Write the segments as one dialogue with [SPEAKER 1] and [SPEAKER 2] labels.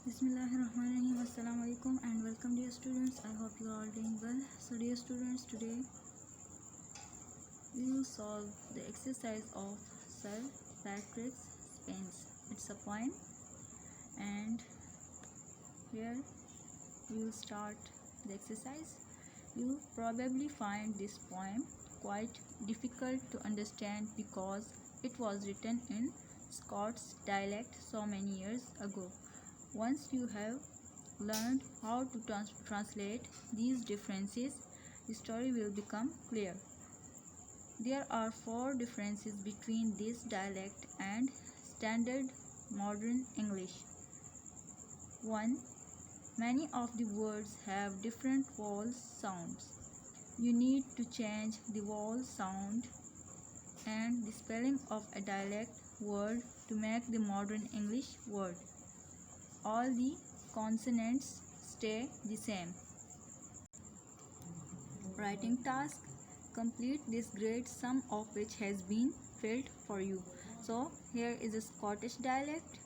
[SPEAKER 1] Bismillahirrahmanirrahim. Assalamu alaikum and welcome dear students. I hope you are all doing well. So dear students, today we will solve the exercise of Sir Patrick Spence. It's a poem and here we will start the exercise. You will probably find this poem quite difficult to understand because it was written in Scots dialect so many years ago. Once you have learned how to translate these differences, the story will become clear. There are 4 differences between this dialect and standard modern English. 1. Many of the words have different vowel sounds. You need to change the vowel sound and the spelling of a dialect word to make the modern English word. All the consonants stay the same. Writing task. Complete this grade, some of which has been filled for you. So here is a Scottish dialect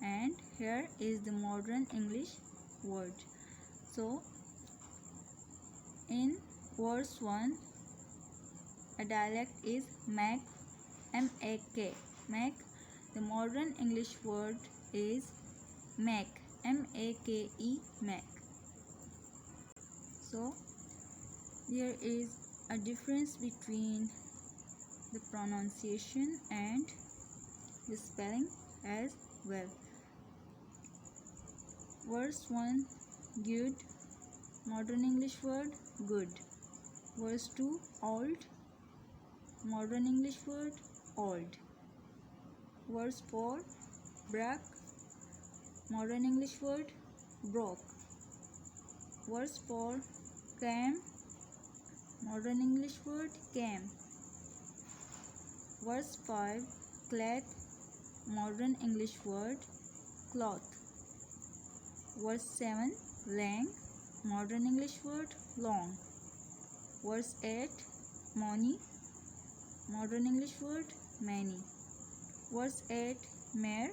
[SPEAKER 1] and here is the modern English word. So in verse 1, a dialect is make, M-A-K, make. The modern English word is make, M-A-K-E, make. So there is a difference between the pronunciation and the spelling as well. Verse 1, good, modern English word, good. Verse 2, old, modern English word, old. Verse 4, break, modern English word, broke. Verse 4, came, modern English word, came. Verse 5, cloth, modern English word, cloth. Verse 7, lang, modern English word, long. Verse 8, money, modern English word, many. Verse 8, mare,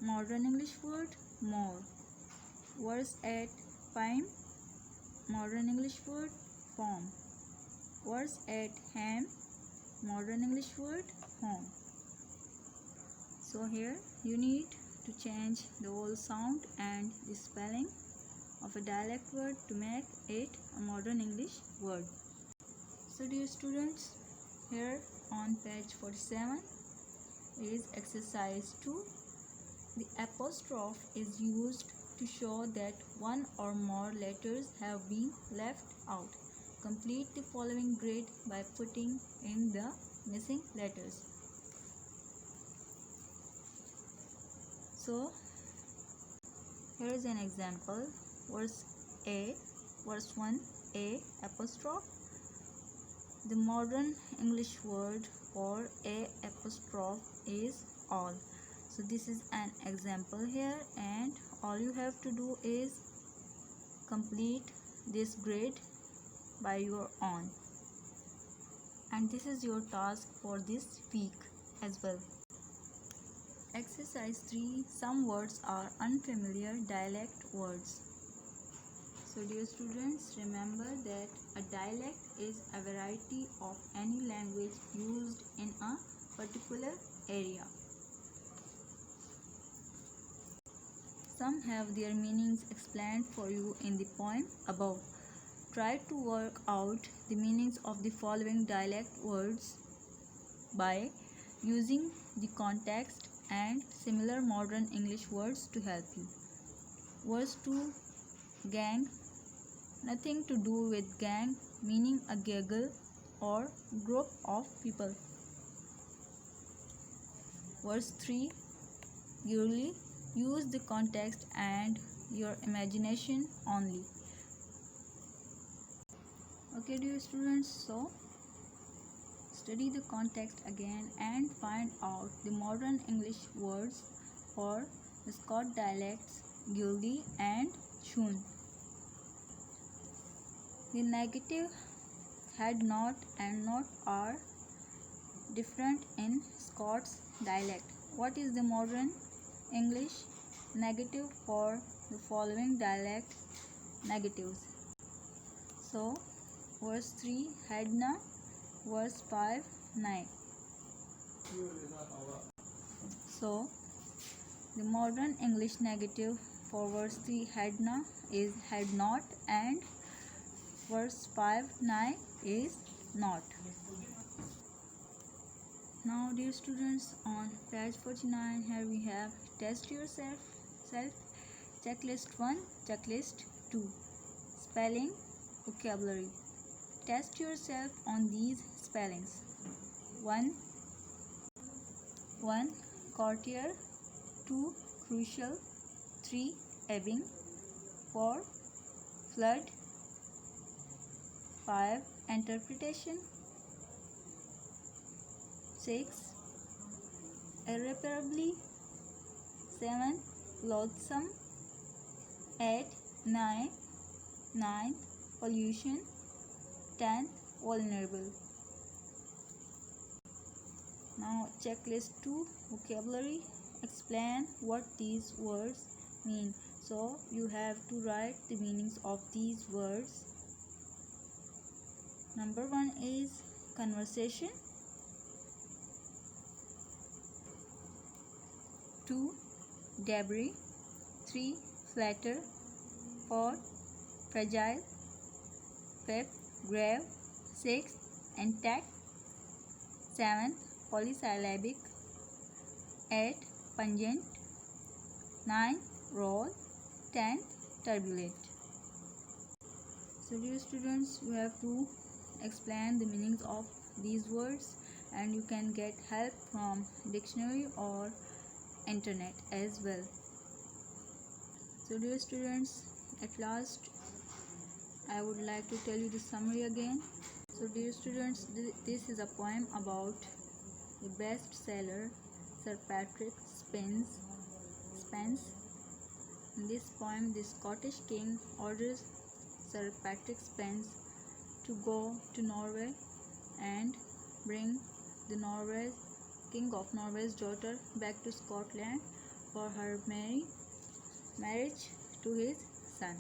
[SPEAKER 1] modern English word, more. Verse 8, pine, modern English word, form. Verse 8, ham, modern English word, home. So here you need to change the whole sound and the spelling of a dialect word to make it a modern English word. So dear students, here on page 47 is exercise 2. The apostrophe is used to show that one or more letters have been left out. Complete the following grid by putting in the missing letters. So here is an example. Verse 1, A apostrophe. The modern English word for A apostrophe is all. So this is an example here and all you have to do is complete this grid by your own. And this is your task for this week as well. Exercise 3. Some words are unfamiliar dialect words. So dear students, remember that a dialect is a variety of any language used in a particular area. Some have their meanings explained for you in the poem above. Try to work out the meanings of the following dialect words by using the context and similar modern English words to help you. Verse 2, gang, nothing to do with gang, meaning a gaggle or group of people. Verse 3, girly, use the context and your imagination only. Okay dear students, so study the context again and find out the modern English words for the Scotch dialects, gildy and shun. The negative had not and not are different in Scots dialect. What is the modern English negative for the following dialect negatives. So, verse 3 Hedna, verse 5 9. So, the modern English negative for verse 3 Hedna is had not, and verse 5 9 is not. Now, dear students, on page 49 here we have test yourself checklist 1, checklist 2, spelling, vocabulary. Test yourself on these spellings. 1 courtier, 2 crucial, 3 ebbing, 4 flood, 5 interpretation, 6 irreparably, 7 loathsome, 8 9 pollution, 10 vulnerable. Now checklist 2 vocabulary. Explain what these words mean. So you have to write the meanings of these words. Number 1 is conversation, 2 debris, 3 flatter, 4 fragile, 5 grave, 6 intact, 7 polysyllabic, 8 pungent, 9 roll, 10 turbulent. So dear students, you have to explain the meanings of these words, and you can get help from dictionary or internet as well. So dear students, at last I would like to tell you the summary again. So dear students, this is a poem about the bestseller Sir Patrick Spence. In this poem, the Scottish king orders Sir Patrick Spence to go to Norway and bring the King of Norway's daughter back to Scotland for her marriage to his son.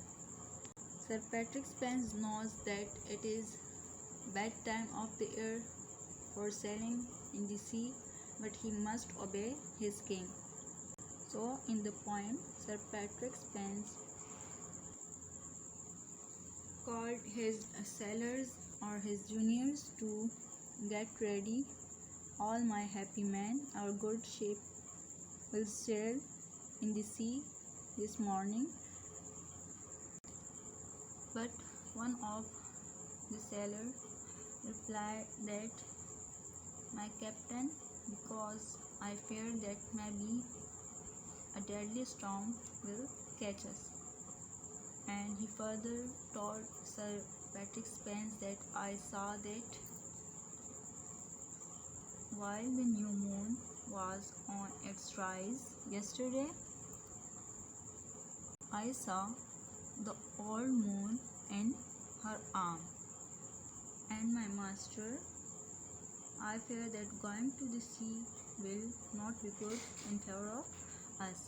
[SPEAKER 1] Sir Patrick Spence knows that it is bad time of the year for sailing in the sea, but he must obey his king. So in the poem, Sir Patrick Spence called his sailors or his juniors to get ready. All my happy men, our good ship will sail in the sea this morning. But one of the sailors replied that, my captain, because I fear that maybe a deadly storm will catch us. And he further told Sir Patrick Spence that I saw that while the new moon was on its rise yesterday, I saw the old moon in her arm. And my master, I fear that going to the sea will not be good in favor of us.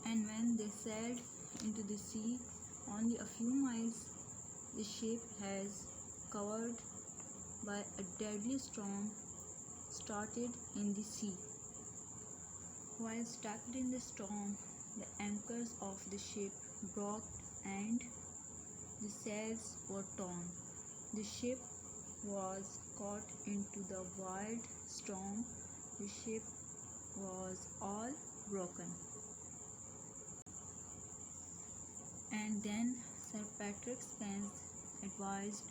[SPEAKER 1] And when they sailed into the sea, only a few miles, the ship has covered by a deadly storm started in the sea. While stuck in the storm, the anchors of the ship broke and the sails were torn. The ship was caught into the wild storm. The ship was all broken. And then Sir Patrick Spence advised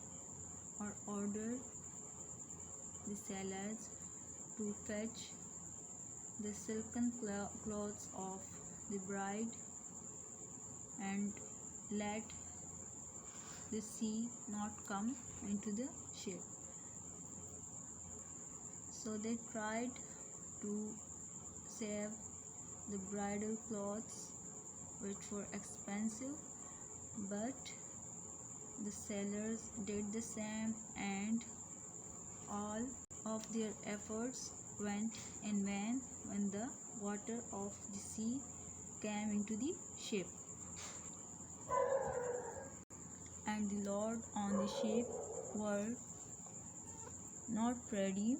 [SPEAKER 1] or ordered the sailors to fetch the silken clothes of the bride and let the sea not come into the ship. So they tried to save the bridal clothes, which were expensive, but the sailors did the same, and all of their efforts went in vain when the water of the sea came into the ship. And the Lord on the ship were not ready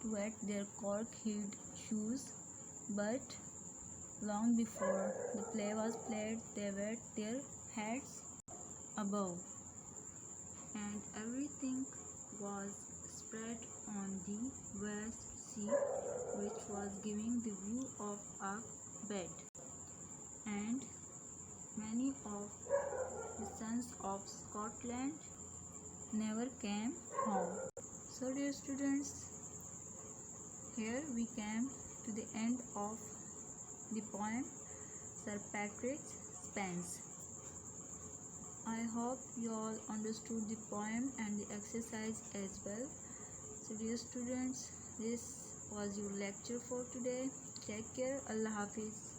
[SPEAKER 1] to wet their cork-heeled shoes, but long before the play was played, they wet their hats above, and everything was spread on the vast sea, which was giving the view of a bed. And many of the sons of Scotland never came home. So dear students, here we came to the end of the poem Sir Patrick Spens. I hope you all understood the poem and the exercise as well. So dear students, this was your lecture for today. Take care. Allah Hafiz.